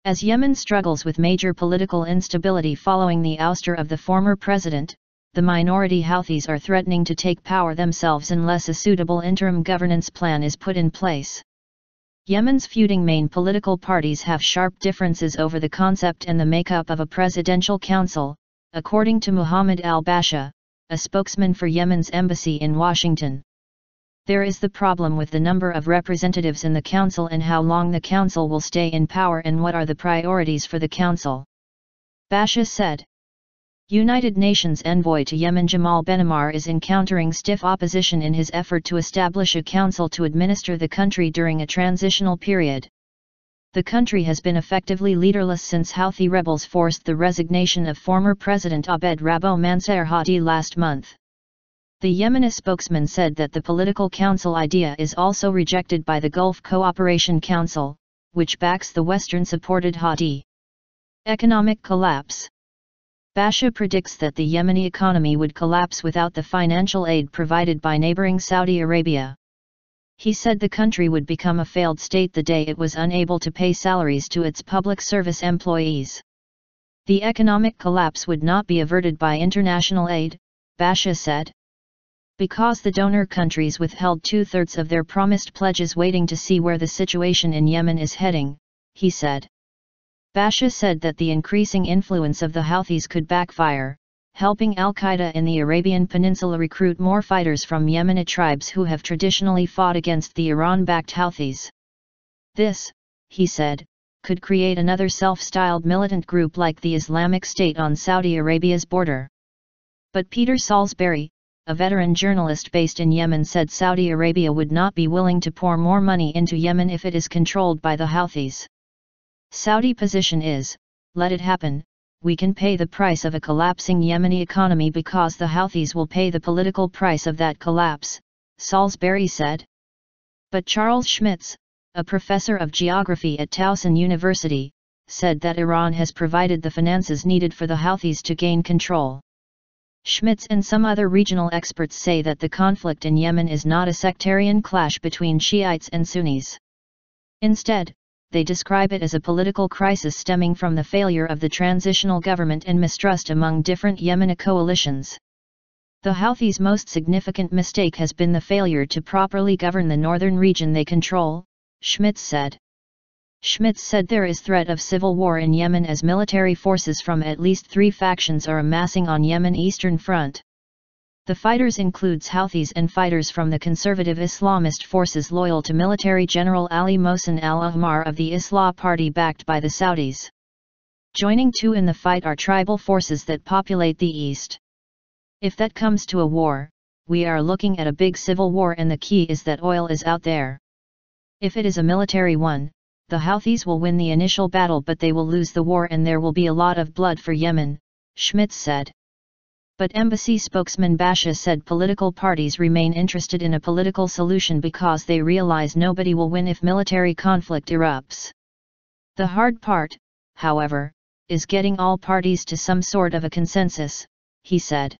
As Yemen struggles with major political instability following the ouster of the former president, the minority Houthis are threatening to take power themselves unless a suitable interim governance plan is put in place. Yemen's feuding main political parties have sharp differences over the concept and the makeup of a presidential council, according to Muhammad al Basha, a spokesman for Yemen's embassy in Washington. There is the problem with the number of representatives in the council and how long the council will stay in power and what are the priorities for the council. Basha said. United Nations envoy to Yemen Jamal Benomar is encountering stiff opposition in his effort to establish a council to administer the country during a transitional period. The country has been effectively leaderless since Houthi rebels forced the resignation of former President Abed Rabbo Mansour Hadi last month. The Yemeni spokesman said that the political council idea is also rejected by the Gulf Cooperation Council, which backs the Western-supported Houthi. Economic collapse. Basha predicts that the Yemeni economy would collapse without the financial aid provided by neighboring Saudi Arabia. He said the country would become a failed state the day it was unable to pay salaries to its public service employees. The economic collapse would not be averted by international aid, Basha said. Because the donor countries withheld 2/3 of their promised pledges waiting to see where the situation in Yemen is heading, he said. Basha said that the increasing influence of the Houthis could backfire, helping al-Qaeda in the Arabian Peninsula recruit more fighters from Yemeni tribes who have traditionally fought against the Iran-backed Houthis. This, he said, could create another self-styled militant group like the Islamic State on Saudi Arabia's border. But Peter Salisbury, a veteran journalist based in Yemen, said Saudi Arabia would not be willing to pour more money into Yemen if it is controlled by the Houthis. Saudi position is, let it happen, we can pay the price of a collapsing Yemeni economy because the Houthis will pay the political price of that collapse, Salisbury said. But Charles Schmitz, a professor of geography at Towson University, said that Iran has provided the finances needed for the Houthis to gain control. Schmitz and some other regional experts say that the conflict in Yemen is not a sectarian clash between Shiites and Sunnis. Instead, they describe it as a political crisis stemming from the failure of the transitional government and mistrust among different Yemeni coalitions. The Houthis' most significant mistake has been the failure to properly govern the northern region they control, Schmitz said. Schmitz said there is threat of civil war in Yemen as military forces from at least 3 factions are amassing on Yemen Eastern Front. The fighters includes Houthis and fighters from the conservative Islamist forces loyal to military general Ali Mohsen al-Ahmar of the Islah Party backed by the Saudis. Joining too in the fight are tribal forces that populate the east. If that comes to a war, we are looking at a big civil war, and the key is that oil is out there. If it is a military one, the Houthis will win the initial battle, but they will lose the war and there will be a lot of blood for Yemen, Schmitz said. But embassy spokesman Basha said political parties remain interested in a political solution because they realize nobody will win if military conflict erupts. The hard part, however, is getting all parties to some sort of a consensus, he said.